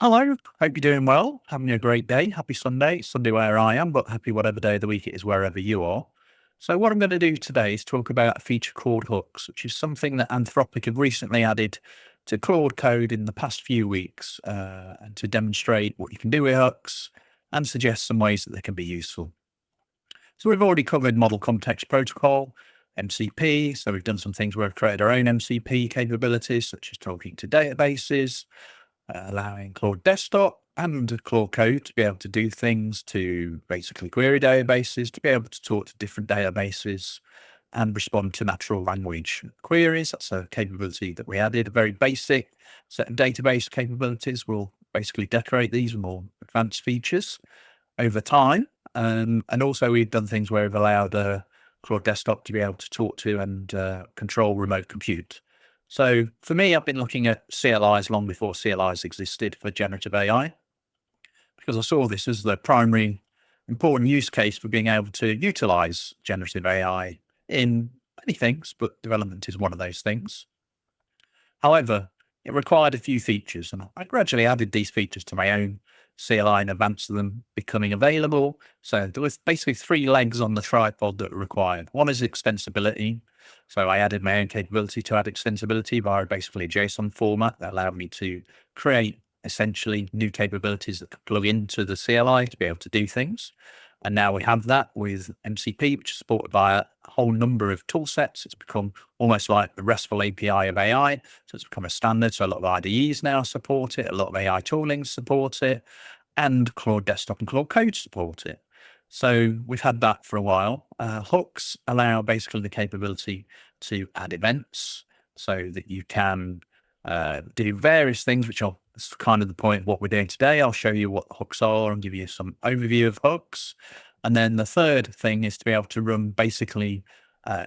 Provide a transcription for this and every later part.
Hello, hope you're doing well, having a great day. Happy Sunday. It's Sunday where I am, but happy whatever day of the week it is wherever you are. So, what I'm going to do today is talk about a feature called hooks, which is something that Anthropic have recently added to Claude Code in the past few weeks, and to demonstrate what you can do with hooks and suggest some ways that they can be useful. So, we've already covered Model Context Protocol, MCP. So, we've done some things where we've created our own MCP capabilities, such as talking to databases, allowing Claude Desktop and Claude Code to be able to do things to basically query databases, to be able to talk to different databases and respond to natural language queries. That's a capability that we added, a very basic set of database capabilities. We'll basically decorate these with more advanced features over time. And also we've done things where we've allowed Claude Desktop to be able to talk to and control remote compute. So for me, I've been looking at CLIs long before CLIs existed for generative AI, because I saw this as the primary important use case for being able to utilize generative AI in many things, but development is one of those things. However, it required a few features, and I gradually added these features to my own CLI in advance of them becoming available. So there was basically three legs on the tripod that were required. One is extensibility. So I added my own capability to add extensibility via basically a JSON format that allowed me to create essentially new capabilities that could plug into the CLI to be able to do things. And now we have that with MCP, which is supported by a whole number of tool sets. It's become almost like the RESTful API of AI. So it's become a standard. So a lot of IDEs now support it. A lot of AI tooling support it. And Claude Desktop and Claude Code support it. So we've had that for a while. Hooks allow basically the capability to add events so that you can do various things, which are that's kind of the point of what we're doing today. I'll show you what hooks are and give you some overview of hooks. And then the third thing is to be able to run basically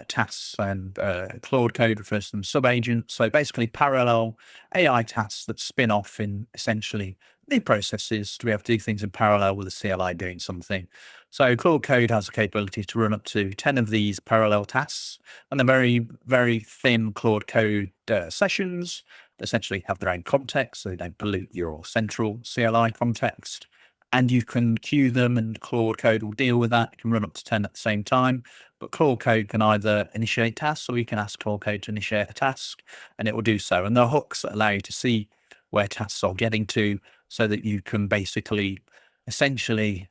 tasks, and Claude Code refers to them sub-agents. So basically parallel AI tasks that spin off in essentially new processes to be able to do things in parallel with the CLI doing something. So Claude Code has the capability to run up to 10 of these parallel tasks, and they're very, very thin Claude Code sessions that essentially have their own context, so they don't pollute your central CLI context. And you can queue them, and Claude Code will deal with that. It can run up to 10 at the same time. But Claude Code can either initiate tasks, or you can ask Claude Code to initiate a task, and it will do so. And the hooks allow you to see where tasks are getting to, so that you can basically essentially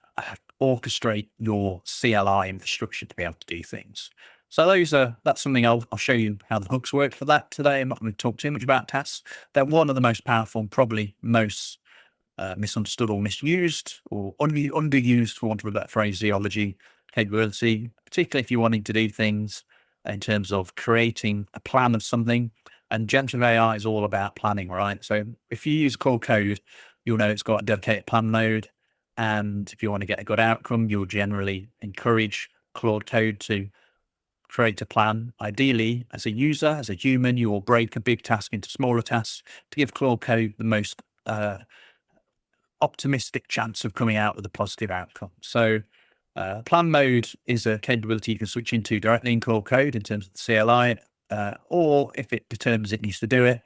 orchestrate your CLI infrastructure to be able to do things. So that's something I'll show you how the hooks work for that today. I'm not going to talk too much about tasks. They're one of the most powerful and probably most misunderstood or misused or underused, for want of a better phraseology, capability, particularly if you're wanting to do things in terms of creating a plan of something. And generative AI is all about planning, right? So if you use Claude Code, you'll know it's got a dedicated plan mode. And if you want to get a good outcome, you'll generally encourage Claude Code to create a plan. Ideally, as a user, as a human, you will break a big task into smaller tasks to give Claude Code the most optimistic chance of coming out with a positive outcome. So plan mode is a capability you can switch into directly in Claude Code in terms of the CLI, or if it determines it needs to do it,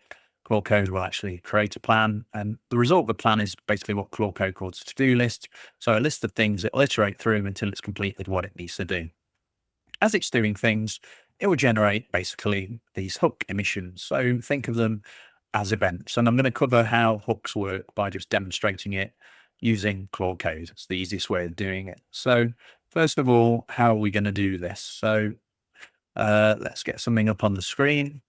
Claude Code will actually create a plan. And the result of the plan is basically what Claude Code calls a to-do list. So a list of things it will iterate through until it's completed what it needs to do. As it's doing things, it will generate basically these hook emissions. So think of them as events. And I'm going to cover how hooks work by just demonstrating it using Claude Code. It's the easiest way of doing it. So first of all, how are we going to do this? So let's get something up on the screen.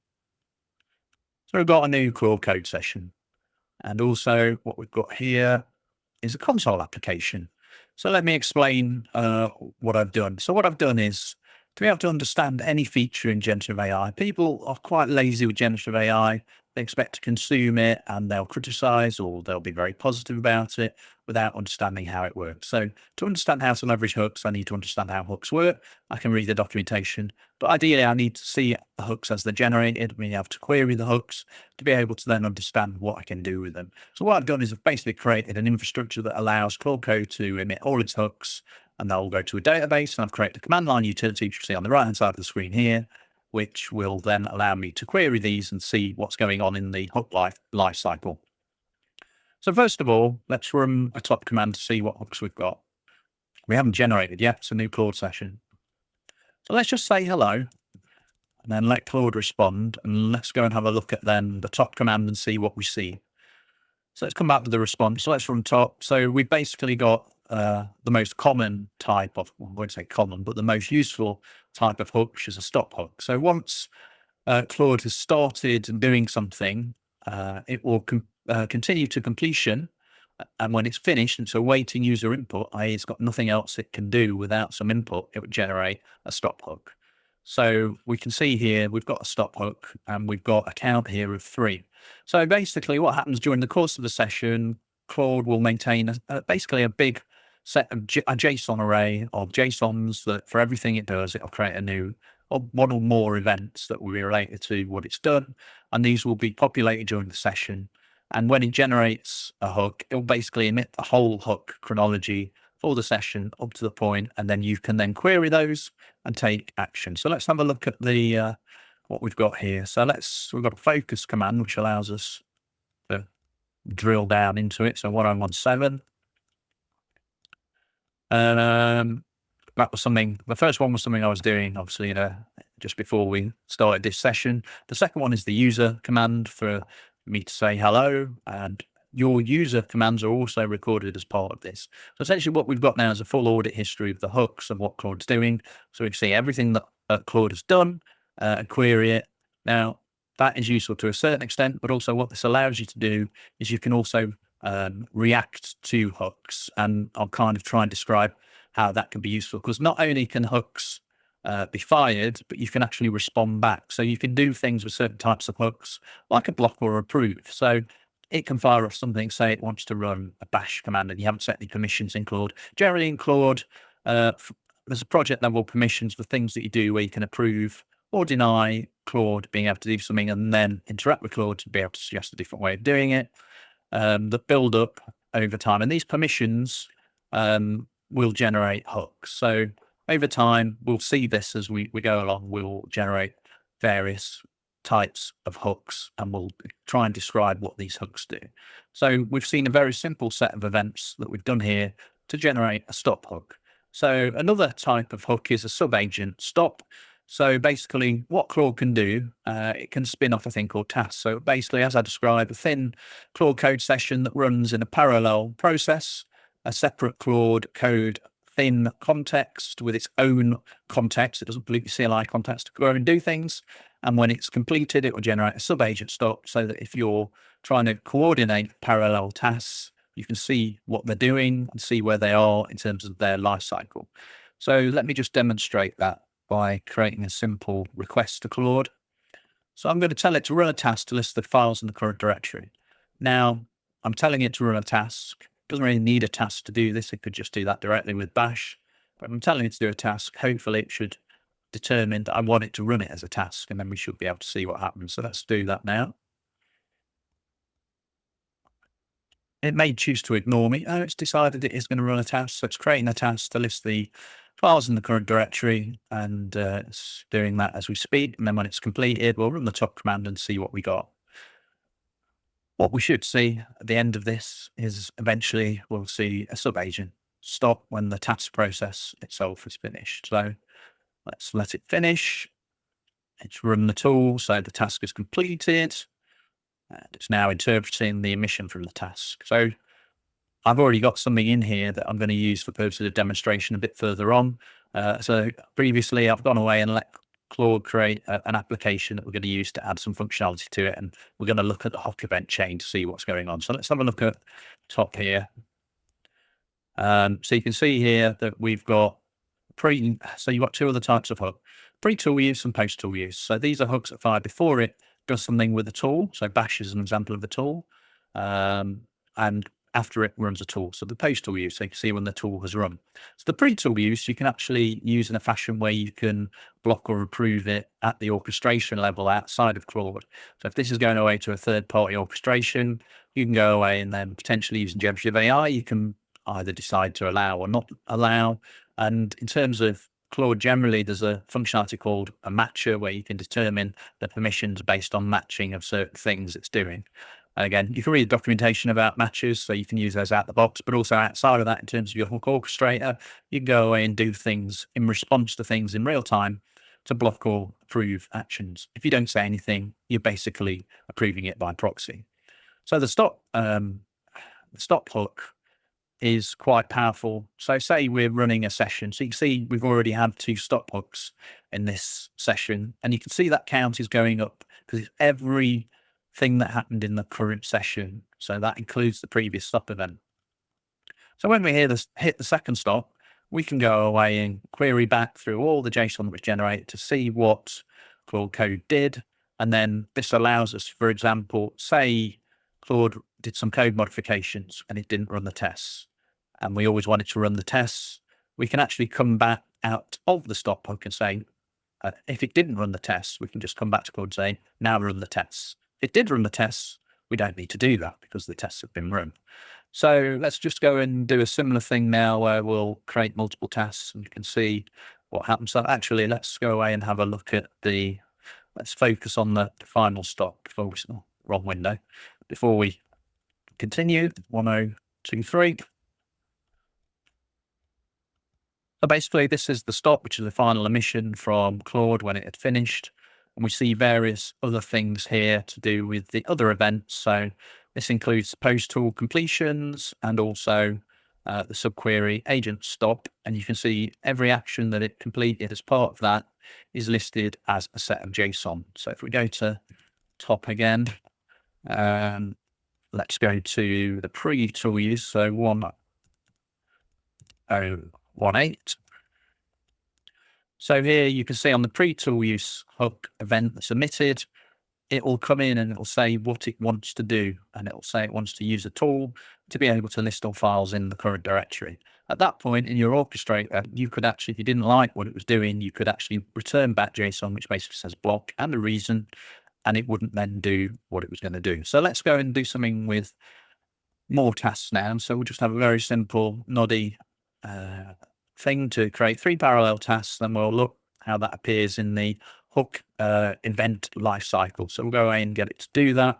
So we've got a new Claude Code session. And also what we've got here is a console application. So let me explain what I've done. So what I've done is to be able to understand any feature in generative AI. People are quite lazy with generative AI. They expect to consume it and they'll criticize, or they'll be very positive about it without understanding how it works. So to understand how to leverage hooks, I need to understand how hooks work. I can read the documentation, but ideally I need to see the hooks as they're generated, being able to query the hooks to be able to then understand what I can do with them. So what I've done is I've basically created an infrastructure that allows Claude Code to emit all its hooks, and they'll go to a database. And I've created a command line utility, which you see on the right hand side of the screen here, which will then allow me to query these and see what's going on in the hook life cycle. So first of all, let's run a top command to see what hooks we've got. We haven't generated yet. It's a new Claude session. So let's just say hello and then let Claude respond. And let's go and have a look at then the top command and see what we see. So let's come back to the response. So let's run top. So we've basically got the most common type of, well, I won't say common, but the most useful type of hook, which is a stop hook. So once Claude has started doing something, it will continue to completion. And when it's finished, and so waiting user input, i.e. it's got nothing else it can do without some input, it would generate a stop hook. So we can see here, we've got a stop hook and we've got a count here of 3. So basically what happens during the course of the session, Claude will maintain basically a big set of a JSON array of JSONs that for everything it does, it'll create a new or one or more events that will be related to what it's done. And these will be populated during the session. And when it generates a hook, it'll basically emit the whole hook chronology for the session up to the point, and then you can then query those and take action. So let's have a look at the what we've got here. So we've got a focus command, which allows us to drill down into it. So 1017. And that was something, the first one was something I was doing, obviously, just before we started this session. The second one is the user command for me to say hello, and your user commands are also recorded as part of this. So essentially what we've got now is a full audit history of the hooks and what Claude's doing. So we can see everything that Claude has done and query it. Now, that is useful to a certain extent, but also what this allows you to do is you can also react to hooks. And I'll kind of try and describe how that can be useful, because not only can hooks be fired, but you can actually respond back. So you can do things with certain types of hooks, like a block or approve. So it can fire off something, say it wants to run a bash command and you haven't set any permissions in Claude. Generally in Claude, there's a project level permissions for things that you do where you can approve or deny Claude being able to do something and then interact with Claude to be able to suggest a different way of doing it, that build up over time. And these permissions will generate hooks. So over time, we'll see this as we go along, we'll generate various types of hooks and we'll try and describe what these hooks do. So we've seen a very simple set of events that we've done here to generate a stop hook. So another type of hook is a sub-agent stop. So basically what Claude can do, it can spin off a thing called tasks. So basically, as I described, a thin Claude Code session that runs in a parallel process, a separate Claude Code thin context with its own context. It doesn't pollute your CLI context to go and do things. And when it's completed, it will generate a sub-agent stop so that if you're trying to coordinate parallel tasks, you can see what they're doing and see where they are in terms of their life cycle. So let me just demonstrate that by creating a simple request to Claude. So I'm going to tell it to run a task to list the files in the current directory. Now, I'm telling it to run a task. It doesn't really need a task to do this. It could just do that directly with bash. But I'm telling it to do a task. Hopefully it should determine that I want it to run it as a task, and then we should be able to see what happens. So let's do that now. It may choose to ignore me. Oh, it's decided it is going to run a task. So it's creating a task to list the files in the current directory, and it's doing that as we speak. And then when it's completed, we'll run the top command and see what we got. What we should see at the end of this is eventually we'll see a sub-agent stop when the task process itself is finished. So let's let it finish. It's run the tool, so the task is completed. And it's now interpreting the emission from the task. So I've already got something in here that I'm going to use for purposes of demonstration a bit further on. So previously I've gone away and let Claude create an application that we're going to use to add some functionality to it. And we're going to look at the hook event chain to see what's going on. So let's have a look at top here. So you can see here that we've got so you've got two other types of hook: pre-tool use and post-tool use. So these are hooks that fire before it does something with a tool. So bash is an example of the tool. And after it runs a tool. So the post-tool use, so you can see when the tool has run. So the pre-tool use, you can actually use in a fashion where you can block or approve it at the orchestration level outside of Claude. So if this is going away to a third-party orchestration, you can go away and then potentially using Generative AI, you can either decide to allow or not allow. And in terms of Claude, generally, there's a functionality called a matcher where you can determine the permissions based on matching of certain things it's doing. And again, you can read documentation about matches, so you can use those out the box, but also outside of that, in terms of your hook orchestrator, you can go away and do things in response to things in real time to block or approve actions. If you don't say anything, you're basically approving it by proxy. So the stop hook is quite powerful. So say we're running a session. So you can see we've already had 2 stop hooks in this session, and you can see that count is going up because it's everything that happened in the current session. So that includes the previous stop event. So when we hit the second stop, we can go away and query back through all the JSON that was generated to see what Claude Code did. And then this allows us, for example, say Claude did some code modifications and it didn't run the tests, and we always wanted to run the tests. We can actually come back out of the stop hook and say, if it didn't run the tests, we can just come back to Claude and say, now run the tests. If it did run the tests, we don't need to do that because the tests have been run. So let's just go and do a similar thing now where we'll create multiple tasks and you can see what happens. So actually, let's go away and have a look at let's focus on the final stop before we, wrong window, before we continue. 1023. So basically, this is the stop, which is the final emission from Claude when it had finished. And we see various other things here to do with the other events. So this includes post tool completions and also the subquery agent stop. And you can see every action that it completed as part of that is listed as a set of JSON. So if we go to top again, let's go to the pre-tool use. So 1018. So here you can see on the pre-tool use hook event that's emitted, it will come in and it will say what it wants to do. And it will say it wants to use a tool to be able to list all files in the current directory. At that point in your orchestrator, you could actually, if you didn't like what it was doing, you could actually return back JSON, which basically says block and a reason, and it wouldn't then do what it was going to do. So let's go and do something with more tasks now. So we'll just have a very simple noddy thing to create 3 parallel tasks, then we'll look how that appears in the hook event lifecycle. So we'll go away and get it to do that.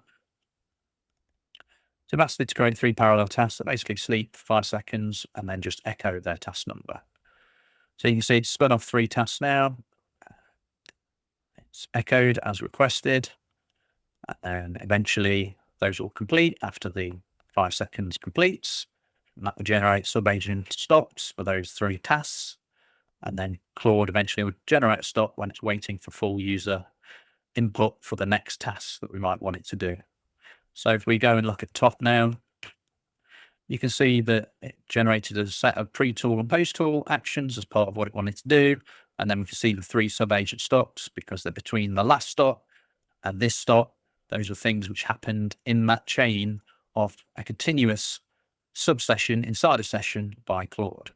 So that's it, to create 3 parallel tasks that basically sleep for 5 seconds and then just echo their task number. So you can see it's spun off 3 tasks now. It's echoed as requested, and eventually those will complete after the 5 seconds completes. And that will generate sub-agent stops for those 3 tasks. And then Claude eventually would generate a stop when it's waiting for full user input for the next task that we might want it to do. So if we go and look at top now, you can see that it generated a set of pre-tool and post-tool actions as part of what it wanted to do. And then we can see the 3 sub-agent stops because they're between the last stop and this stop. Those are things which happened in that chain of a continuous sub-session inside a session by Claude.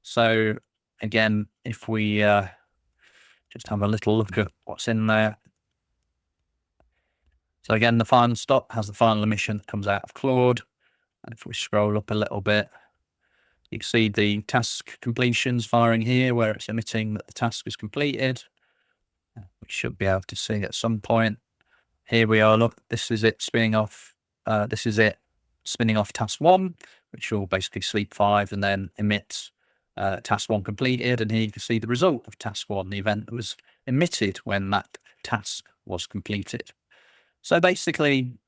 So again, if we just have a little look at what's in there. So again, the final stop has the final emission that comes out of Claude. And if we scroll up a little bit, you can see the task completions firing here where it's emitting that the task is completed. We should be able to see at some point. Here we are, look, this is it spinning off. This is it spinning off task 1, which will basically sleep 5 and then emit task 1 completed. And here you can see the result of task 1, the event that was emitted when that task was completed. So basically,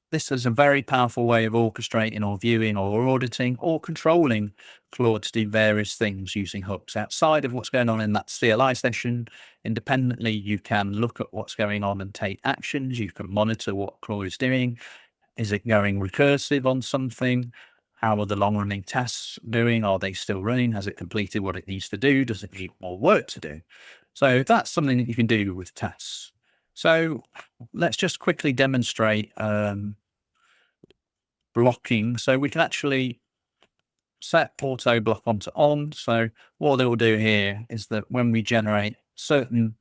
this is a very powerful way of orchestrating or viewing or auditing or controlling Claude to do various things using hooks outside of what's going on in that CLI session. Independently, you can look at what's going on and take actions. You can monitor what Claude is doing. Is it going recursive on something? How are the long-running tasks doing? Are they still running? Has it completed what it needs to do? Does it need more work to do? So that's something that you can do with tasks. So let's just quickly demonstrate blocking. So we can actually set auto block onto on. So what it will do here is that when we generate certain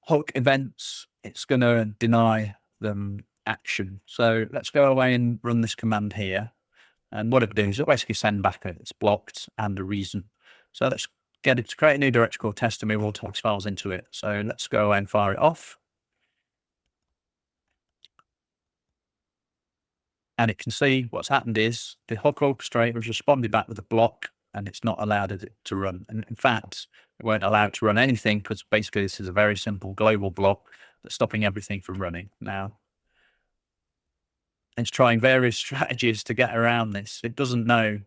hook events, it's going to deny them action. So let's go away and run this command here. And what it will do is it'll basically send back it's blocked and a reason. So let's get it to create a new directory called test and move all text files into it. So let's go away and fire it off. and it can see what's happened is the hook orchestrator has responded back with a block, and it's not allowed it to run. And in fact, it won't allow it to run anything because basically this is a very simple global block that's stopping everything from running. Now, it's trying various strategies to get around this. It doesn't know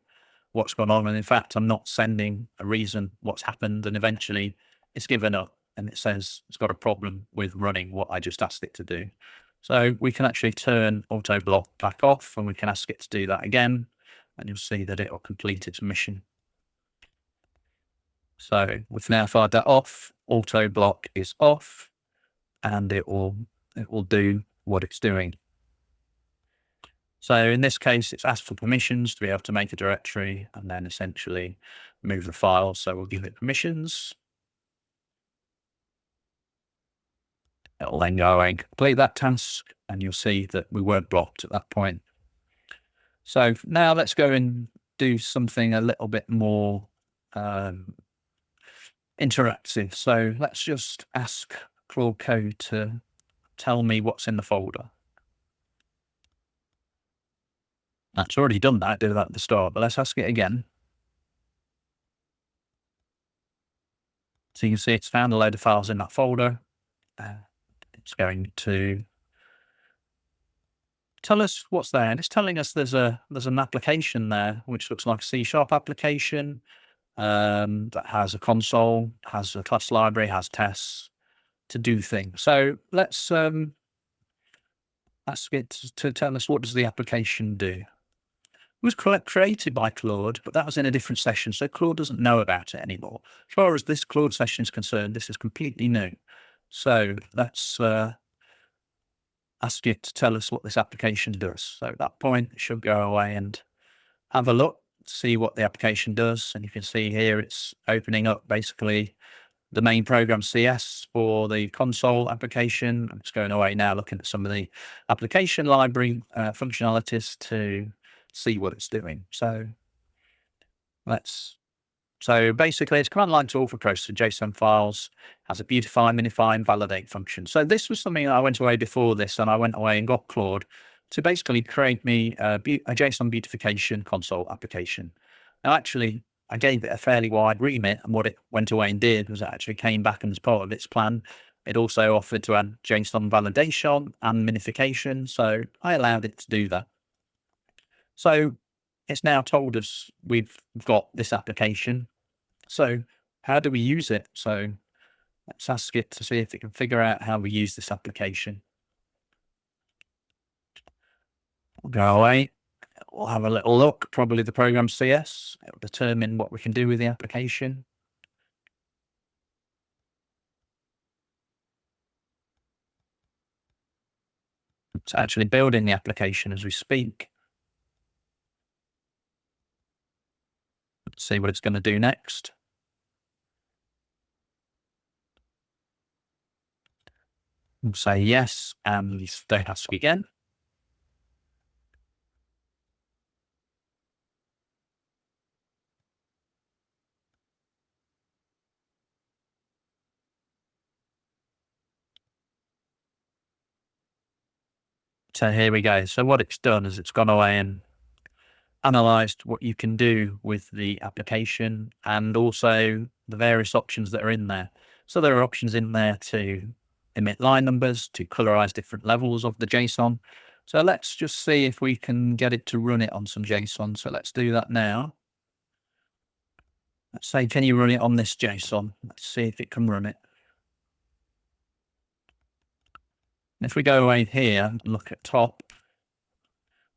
what's gone on. And in fact, I'm not sending a reason what's happened. And eventually it's given up and it says it's got a problem with running what I just asked it to do. So we can actually turn auto block back off and we can ask it to do that again. And you'll see that it will complete its mission. So we've now fired that off. Auto block is off and it will do what it's doing. So in this case, it's asked for permissions to be able to make a directory and then essentially move the file. So we'll give it permissions. It'll then go away and complete that task, and you'll see that we weren't blocked at that point. So now let's go and do something a little bit more interactive. So let's just ask Claude Code to tell me what's in the folder. That's already done that, did that at the start, but let's ask it again. So you can see it's found a load of files in that folder. It's going to tell us what's there. And it's telling us there's an application there, which looks like a C# application that has a console, has a class library, has tests to do things. So let's ask it to tell us what does the application do. It was created by Claude, but that was in a different session, so Claude doesn't know about it anymore. As far as this Claude session is concerned, this is completely new. So let's ask it to tell us what this application does. So at that point, it should go away and have a look, see what the application does. And you can see here it's opening up basically the main program CS for the console application. I'm just going away now, looking at some of the application library functionalities to see what it's doing. So basically it's command line tool for processing JSON files, has a beautify, minify, and validate function. So this was something that I went away before this, and I went away and got Claude to basically create me a JSON beautification console application. Now, actually, I gave it a fairly wide remit, and what it went away and did was it actually came back, and as part of its plan, it also offered to add JSON validation and minification. So I allowed it to do that. So it's now told us we've got this application. So how do we use it? So let's ask it to see if it can figure out how we use this application. We'll go away. We'll have a little look, probably the program CS. It'll determine what we can do with the application. It's actually building the application as we speak. Let's see what it's going to do next. We'll say yes, and don't ask again. So here we go. So what it's done is it's gone away and analyzed what you can do with the application and also the various options that are in there. So there are options in there to emit line numbers, to colorize different levels of the JSON. So let's just see if we can get it to run it on some JSON. So let's do that now. Let's say, can you run it on this JSON? Let's see if it can run it. And if we go away here and look at top,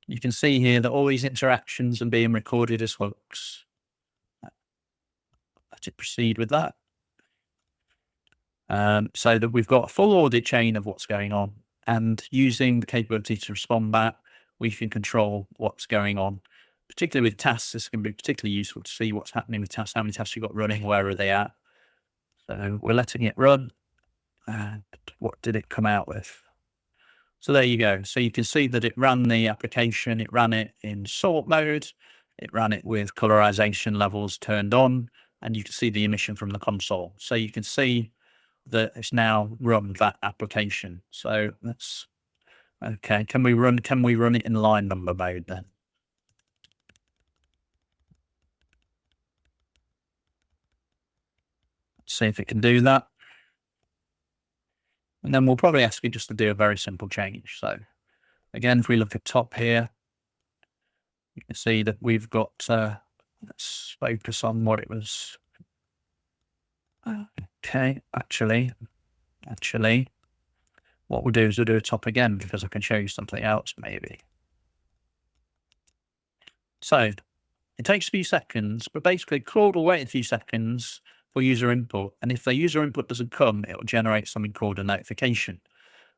you can see here that all these interactions are being recorded as hooks. Let it proceed with that. So that we've got a full audit chain of what's going on, and using the capability to respond back, we can control what's going on. Particularly with tasks, this can be particularly useful to see what's happening with tasks, how many tasks you've got running, where are they at. So we're letting it run. And what did it come out with? So there you go. So you can see that it ran the application, it ran it in sort mode, it ran it with colorization levels turned on, and you can see the emission from the console. So you can see that it's now run that application. So let's Okay, can we run it in line number mode then? See if it can do that. And then we'll probably ask you just to do a very simple change. So again, if we look at top here, you can see that we've got, let's focus on what it was. Okay, actually, what we'll do is we'll do a top again because I can show you something else maybe. So it takes a few seconds, but basically Claude will wait a few seconds for user input. And if the user input doesn't come, it will generate something called a notification.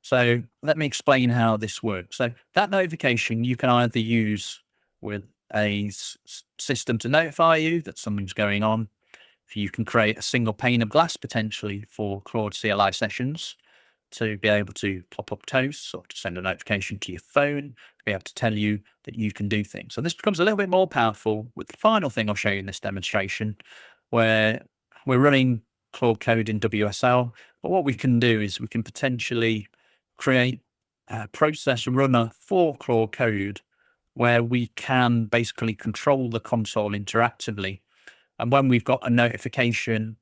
So let me explain how this works. So that notification you can either use with a system to notify you that something's going on. You can create a single pane of glass potentially for Claude CLI sessions to be able to pop up toasts or to send a notification to your phone, to be able to tell you that you can do things. So this becomes a little bit more powerful with the final thing I'll show you in this demonstration, where we're running Claude Code in WSL. But what we can do is we can potentially create a process runner for Claude Code where we can basically control the console interactively. And when we've got a notification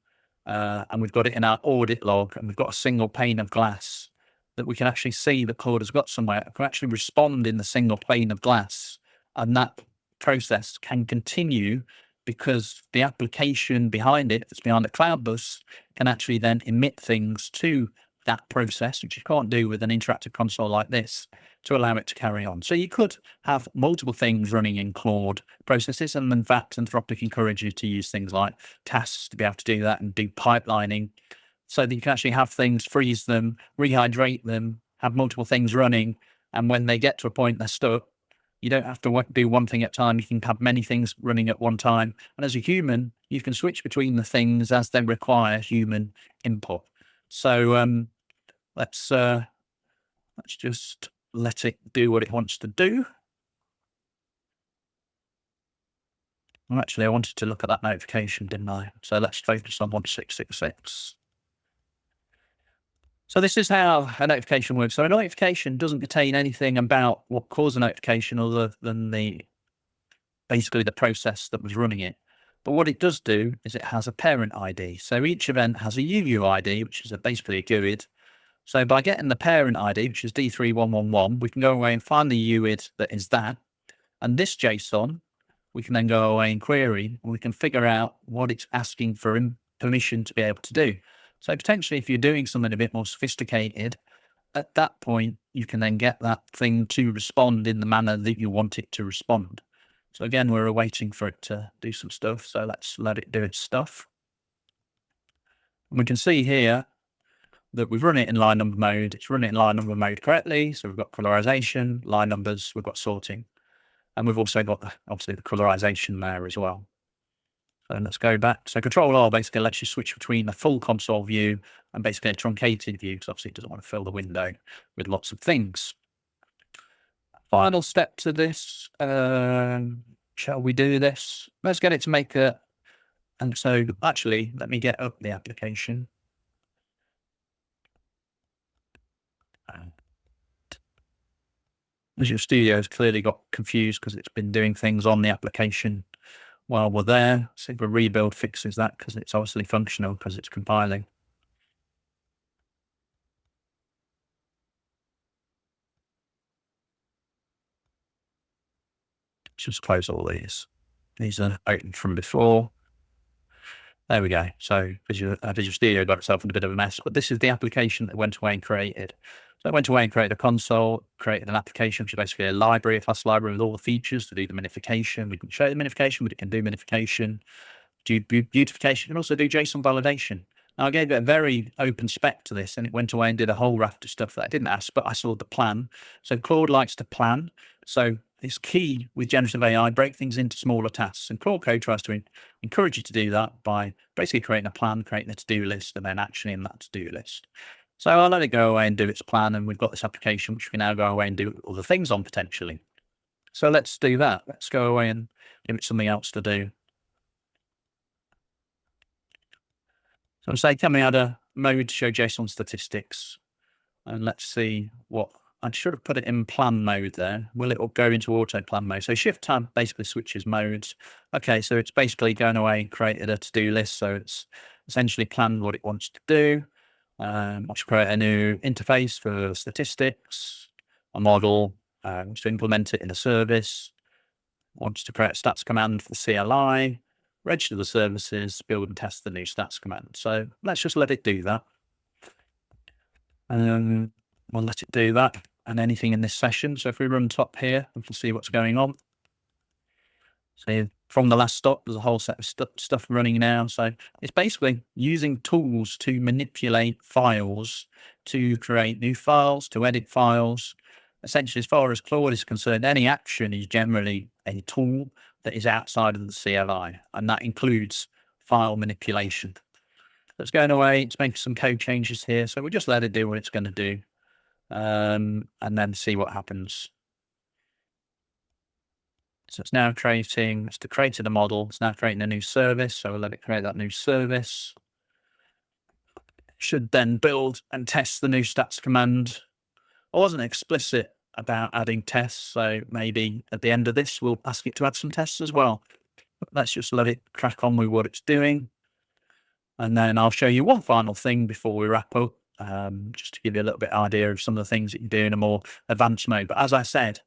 and we've got it in our audit log and we've got a single pane of glass that we can actually see that Claude has got somewhere, it can actually respond in the single pane of glass. And that process can continue because the application behind it, that's behind the cloud bus, can actually then emit things to that process, which you can't do with an interactive console like this, to allow it to carry on. So you could have multiple things running in Claude processes. And in fact, Anthropic encourages you to use things like tasks to be able to do that and do pipelining so that you can actually have things, freeze them, rehydrate them, have multiple things running. And when they get to a point they're stuck, you don't have to do one thing at a time. You can have many things running at one time. And as a human, you can switch between the things as they require human input. So let's just let it do what it wants to do. Well, actually, I wanted to look at that notification, didn't I? So let's focus on 1666. So this is how a notification works. So a notification doesn't contain anything about what caused a notification other than basically the process that was running it. But what it does do is it has a parent ID. So each event has a UUID, which is basically a GUID. So by getting the parent ID, which is D3111, we can go away and find the UID that is that. And this JSON, we can then go away and query, and we can figure out what it's asking for permission to be able to do. So potentially if you're doing something a bit more sophisticated, at that point, you can then get that thing to respond in the manner that you want it to respond. So again, we're waiting for it to do some stuff. So let's let it do its stuff. And we can see here that we've run it in line number mode. It's running in line number mode correctly. So we've got colorization, line numbers, we've got sorting. And we've also got, obviously, the colorization there as well. So let's go back. So Control R basically lets you switch between a full console view and basically a truncated view, because obviously it doesn't want to fill the window with lots of things. Final step to this. Shall we do this? Let's get it to make a... And so actually, let me get up the application. Visual Studio has clearly got confused because it's been doing things on the application while we're there. See if a rebuild fixes that, because it's obviously functional because it's compiling. Just close all these. These are open from before. There we go. So Visual Studio got itself in a bit of a mess, but this is the application that went away and created. So I went away and created a console, created an application, which is basically a library, a class library with all the features to do the minification. We can show the minification, but it can do minification, do beautification, and also do JSON validation. Now, I gave it a very open spec to this, and it went away and did a whole raft of stuff that I didn't ask, but I saw the plan. So Claude likes to plan. So it's key with generative AI, break things into smaller tasks. And Claude Code tries to encourage you to do that by basically creating a plan, creating a to-do list, and then actioning that to-do list. So I'll let it go away and do its plan, and we've got this application which we can now go away and do other things on potentially. So let's do that. Let's go away and give it something else to do. So say, tell me how to mode show JSON statistics, and let's see what I should have put it in plan mode there. Will it go into auto plan mode? So Shift Tab basically switches modes. Okay, so it's basically going away and created a to-do list. So it's essentially planned what it wants to do. I should create a new interface for statistics, a model, to implement it in a service. Wants to create a stats command for the CLI, register the services, build and test the new stats command. So let's just let it do that. And then we'll let it do that and anything in this session. So if we run top here, we can see what's going on. So from the last stop, there's a whole set of stuff running now. So it's basically using tools to manipulate files, to create new files, to edit files. Essentially, as far as Claude is concerned, any action is generally a tool that is outside of the CLI, and that includes file manipulation. So it's going away. It's making some code changes here. So we'll just let it do what it's going to do, and then see what happens. So it's now creating, it's created a model. It's now creating a new service. So we'll let it create that new service. It should then build and test the new stats command. I wasn't explicit about adding tests. So maybe at the end of this, we'll ask it to add some tests as well. But let's just let it crack on with what it's doing. And then I'll show you one final thing before we wrap up, just to give you a little bit of idea of some of the things that you do in a more advanced mode. But as I said,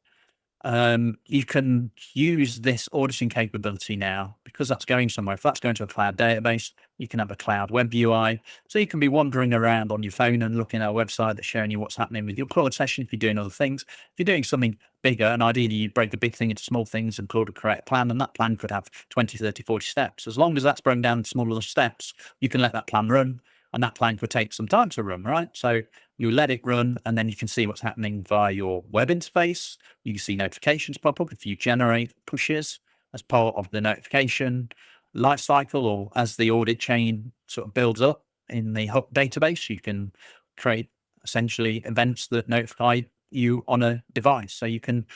you can use this auditing capability now because that's going somewhere. If that's going to a cloud database, you can have a cloud web UI. So you can be wandering around on your phone and looking at a website that's showing you what's happening with your Claude session if you're doing other things. If you're doing something bigger, and ideally you break the big thing into small things and Claude will create a plan, and that plan could have 20, 30, 40 steps. As long as that's broken down into smaller steps, you can let that plan run, and that plan could take some time to run, right? So you let it run, and then you can see what's happening via your web interface. You can see notifications pop up if you generate pushes as part of the notification lifecycle, or as the audit chain sort of builds up in the Hub database, you can create essentially events that notify you on a device. So you can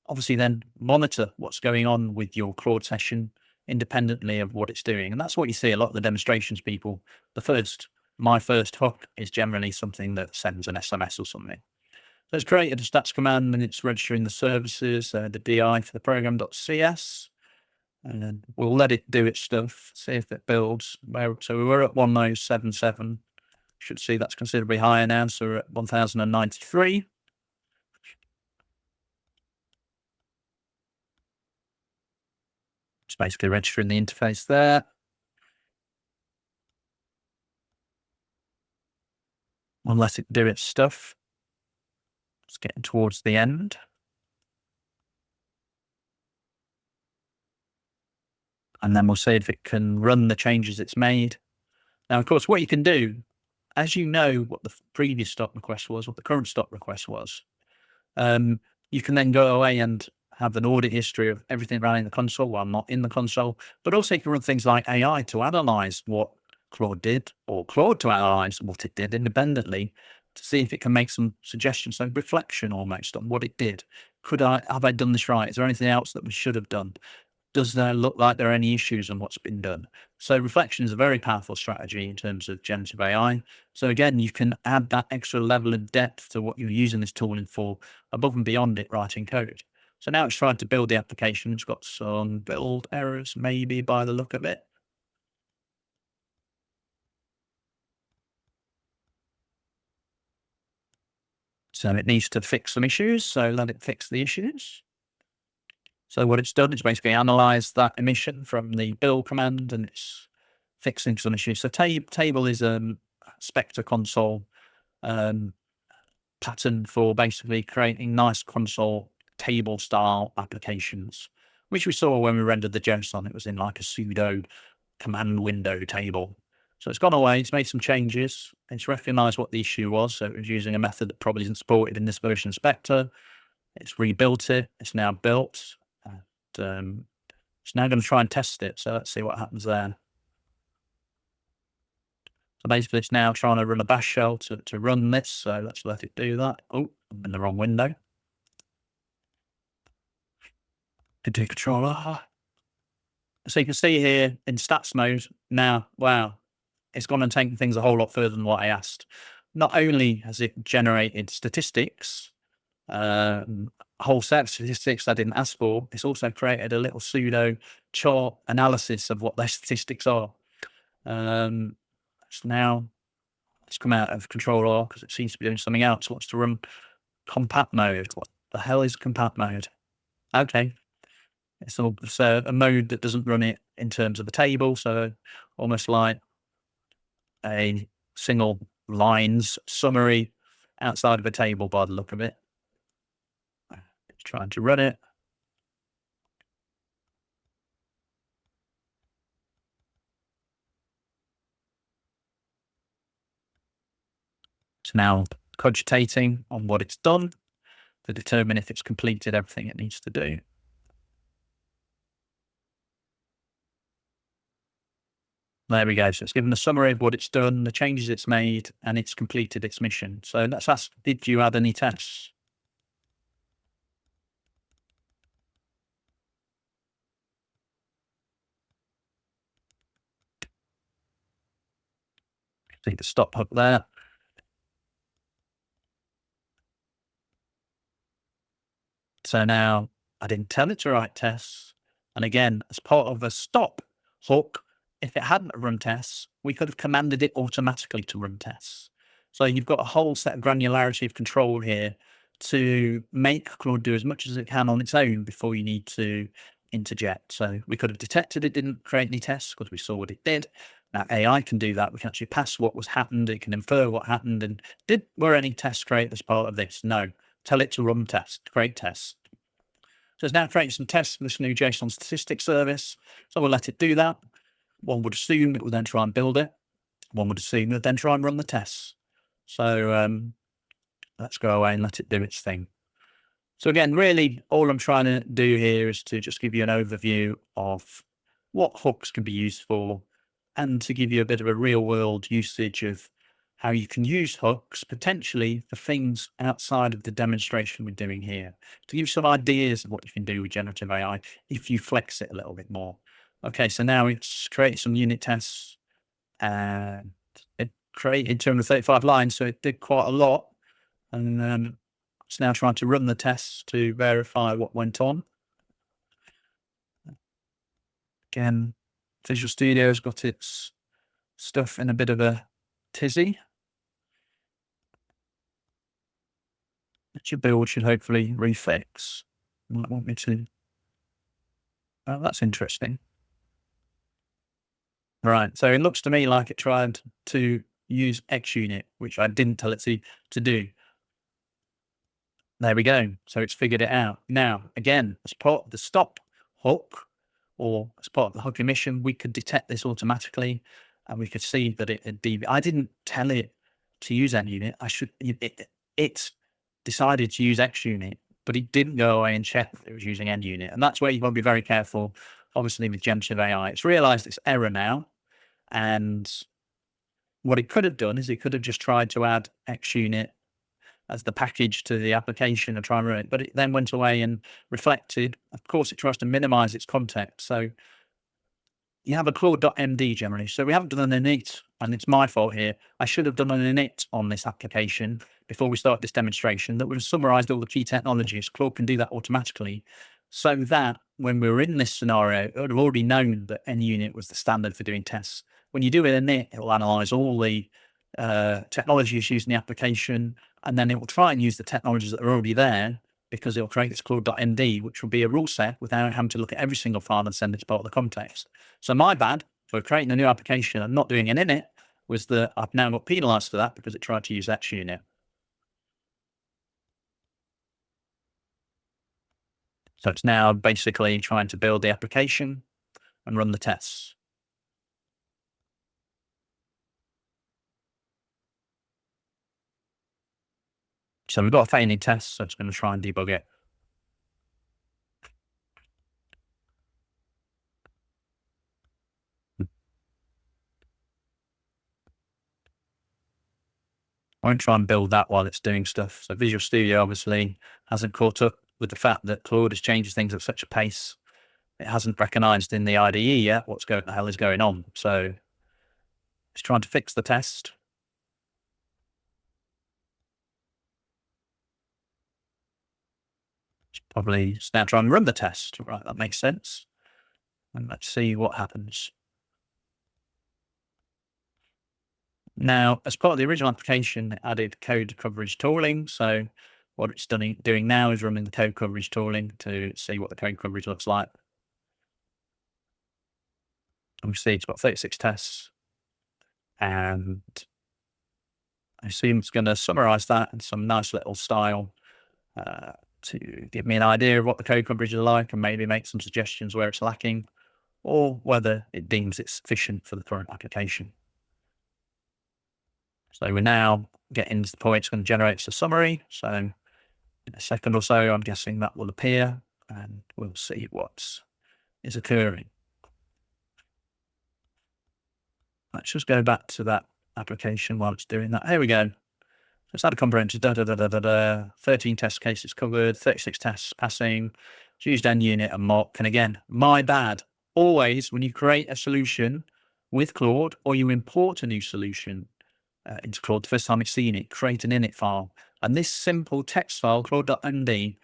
obviously then monitor what's going on with your Claude session independently of what it's doing. And that's what you see a lot of the demonstrations people. My first hook is generally something that sends an SMS or something. So it's created a stats command and it's registering the services, the DI for the program.cs. And then we'll let it do its stuff, see if it builds. So we were at 1077. Should see that's considerably higher now. So we're at 1093. It's basically registering the interface there. We'll let it do its stuff. It's getting towards the end. And then we'll see if it can run the changes it's made. Now, of course, what you can do, as you know what the previous stop request was, what the current stop request was, you can then go away and have an audit history of everything running in the console while not in the console. But also you can run things like AI to analyze what Claude did, or Claude to analyze what it did independently to see if it can make some suggestions. So reflection almost on what it did. Have I done this right? Is there anything else that we should have done? Does there look like there are any issues on what's been done? So reflection is a very powerful strategy in terms of generative AI. So again, you can add that extra level of depth to what you're using this tooling for above and beyond it writing code. So now it's trying to build the application. It's got some build errors, maybe by the look of it. So it needs to fix some issues. So let it fix the issues. So what it's done is basically analyzed that emission from the build command and it's fixing some issues. So table is a Spectre console pattern for basically creating nice console table style applications, which we saw when we rendered the JSON. It was in like a pseudo command window table. So it's gone away. It's made some changes. It's recognized what the issue was. So it was using a method that probably isn't supported in this version of Spectre. It's rebuilt it. It's now built. It's now going to try and test it. So let's see what happens there. So basically, it's now trying to run a bash shell to run this. So let's let it do that. Oh, I'm in the wrong window. Do controller. So you can see here in stats mode now, wow, it's gone and taken things a whole lot further than what I asked. Not only has it generated statistics, a whole set of statistics I didn't ask for. It's also created a little pseudo chart analysis of what their statistics are. So now it's come out of control R because it seems to be doing something else. It wants to run compat mode. What the hell is compat mode? Okay. It's a mode that doesn't run it in terms of the table. So almost like a single lines summary outside of a table by the look of it. It's trying to run it. It's now cogitating on what it's done to determine if it's completed everything it needs to do. There we go. So it's given a summary of what it's done, the changes it's made, and it's completed its mission. So let's ask, did you add any tests? See the stop hook there. So now I didn't tell it to write tests. And again, as part of a stop hook, if it hadn't run tests, we could have commanded it automatically to run tests. So you've got a whole set of granularity of control here to make Claude do as much as it can on its own before you need to interject. So we could have detected it didn't create any tests because we saw what it did. Now AI can do that. We can actually pass what was happened. It can infer what happened. And were any tests created as part of this? No. Tell it to run tests, create tests. So it's now creating some tests for this new JSON statistics service. So we'll let it do that. One would assume it will then try and build it. One would assume it would then try and run the tests. So let's go away and let it do its thing. So again, really all I'm trying to do here is to just give you an overview of what hooks can be used for and to give you a bit of a real world usage of how you can use hooks potentially for things outside of the demonstration we're doing here, to give you some ideas of what you can do with generative AI if you flex it a little bit more. Okay, so now it's created some unit tests and it created 235 lines, so it did quite a lot. And it's now trying to run the tests to verify what went on. Again, Visual Studio's got its stuff in a bit of a tizzy. Your build should hopefully refix. Might want me to. Oh, that's interesting. Right. So it looks to me like it tried to use XUnit, which I didn't tell it to do. There we go. So it's figured it out. Now, again, as part of the stop hook or as part of the hook emission, we could detect this automatically and we could see that it had I didn't tell it to use NUnit. It decided to use XUnit, but it didn't go away and check that it was using NUnit. And that's where you've got to be very careful, obviously, with generative AI. It's realized its error now. And what it could have done is it could have just tried to add XUnit as the package to the application and try and run it. But it then went away and reflected. Of course, it tries to minimize its context. So you have a Claude.md generally. So we haven't done an init, and it's my fault here. I should have done an init on this application before we start this demonstration that would have summarized all the key technologies. Claude can do that automatically so that when we were in this scenario, it would have already known that NUnit was the standard for doing tests. When you do an init, it will analyze all the technologies used in the application, and then it will try and use the technologies that are already there because it will create this Claude.md, which will be a rule set without having to look at every single file and send it to part of the context. So my bad for creating a new application and not doing an init was that I've now got penalized for that because it tried to use XUnit. So it's now basically trying to build the application and run the tests. So we've got a failing test, so it's going to try and debug it. I won't try and build that while it's doing stuff. So Visual Studio obviously hasn't caught up with the fact that Claude has changed things at such a pace. It hasn't recognized in the IDE yet what the hell is going on. So it's trying to fix the test. Probably just now try and run the test. Right, that makes sense. And let's see what happens. Now, as part of the original application, it added code coverage tooling. So what it's doing now is running the code coverage tooling to see what the code coverage looks like. And we see it's got 36 tests. And I assume it's going to summarize that in some nice little style to give me an idea of what the code coverage is like and maybe make some suggestions where it's lacking or whether it deems it's sufficient for the current application. So we're now getting to the point it's going to generate a summary. So in a second or so, I'm guessing that will appear and we'll see what is occurring. Let's just go back to that application while it's doing that. Here we go. It's had a comprehensive 13 test cases covered, 36 tests passing, it's used end unit and mock. And again, my bad. Always when you create a solution with Claude or you import a new solution into Claude, the first time you've seen it, create an init file. And this simple text file, claude.md,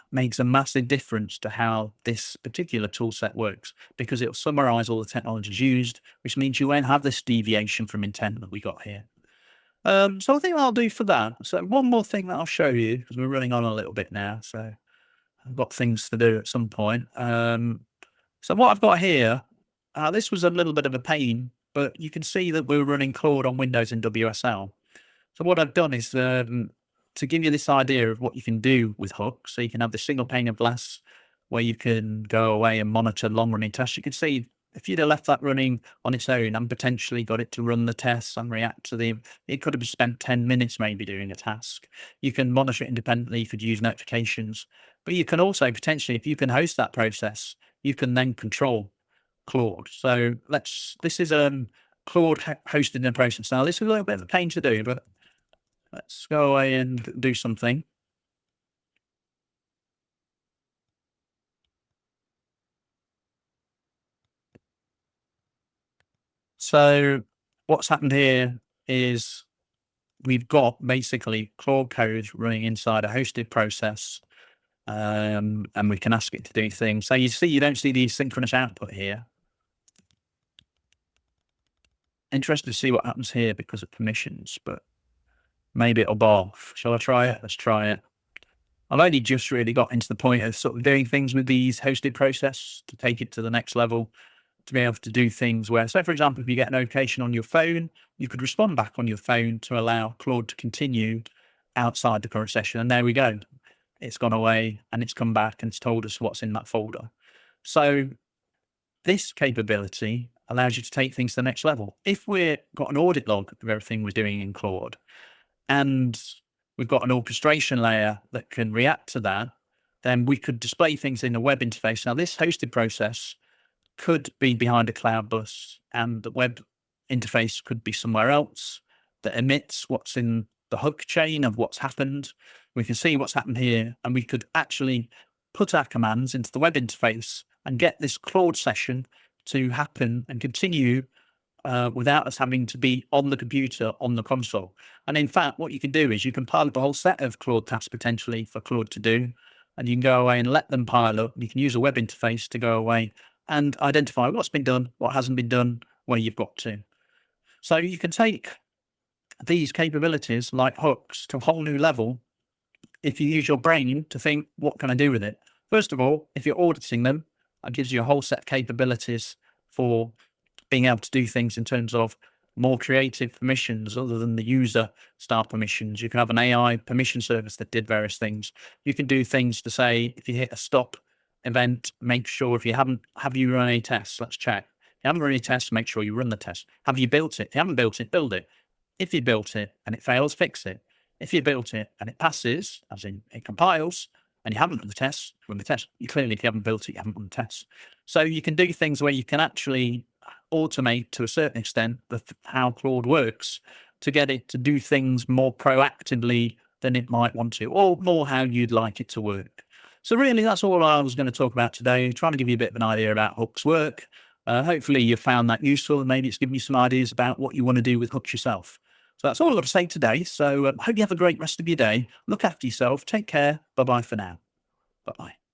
makes a massive difference to how this particular tool set works because it'll summarize all the technologies used, which means you won't have this deviation from intent that we got here. So I think I'll do for that. So one more thing that I'll show you because we're running on a little bit now. So I've got things to do at some point. So what I've got here, this was a little bit of a pain, but you can see that we're running Claude on Windows in WSL. So what I've done is to give you this idea of what you can do with hooks. So you can have the single pane of glass where you can go away and monitor long running tests. You can see if you'd have left that running on its own and potentially got it to run the tests and react to them, it could have spent 10 minutes maybe doing a task. You can monitor it independently. You could use notifications, but you can also potentially, if you can host that process, you can then control Claude. So this is Claude hosted in a process. Now this is a little bit of a pain to do, but let's go away and do something. So what's happened here is we've got basically Claude Code running inside a hosted process, and we can ask it to do things. So you don't see the synchronous output here. Interested to see what happens here because of permissions, but maybe it'll bar. Shall I try it? Let's try it. I've only just really got into the point of sort of doing things with these hosted process to take it to the next level, to be able to do things where, so for example, if you get a notification on your phone, you could respond back on your phone to allow Claude to continue outside the current session. And there we go. It's gone away and it's come back and it's told us what's in that folder. So this capability allows you to take things to the next level. If we've got an audit log of everything we're doing in Claude and we've got an orchestration layer that can react to that, then we could display things in a web interface. Now this hosted process could be behind a cloud bus and the web interface could be somewhere else that emits what's in the hook chain of what's happened. We can see what's happened here and we could actually put our commands into the web interface and get this Claude session to happen and continue without us having to be on the computer, on the console. And in fact, what you can do is you can pile up a whole set of Claude tasks potentially for Claude to do, and you can go away and let them pile up. You can use a web interface to go away and identify what's been done, what hasn't been done, where you've got to. So you can take these capabilities like hooks to a whole new level if you use your brain to think, what can I do with it? First of all, if you're auditing them, it gives you a whole set of capabilities for being able to do things in terms of more creative permissions other than the user style permissions. You can have an AI permission service that did various things. You can do things to say, if you hit a stop event, make sure if you have you run any tests? Let's check. If you haven't run any tests, make sure you run the test. Have you built it? If you haven't built it, build it. If you built it and it fails, fix it. If you built it and it passes, as in it compiles, and you haven't run the test, run the test. You clearly, if you haven't built it, you haven't run the test. So you can do things where you can actually automate to a certain extent how Claude works to get it to do things more proactively than it might want to, or more how you'd like it to work. So really, that's all I was going to talk about today, trying to give you a bit of an idea about hooks work. Hopefully you found that useful and maybe it's given you some ideas about what you want to do with hooks yourself. So that's all I've got to say today. So hope you have a great rest of your day. Look after yourself. Take care. Bye-bye for now. Bye-bye.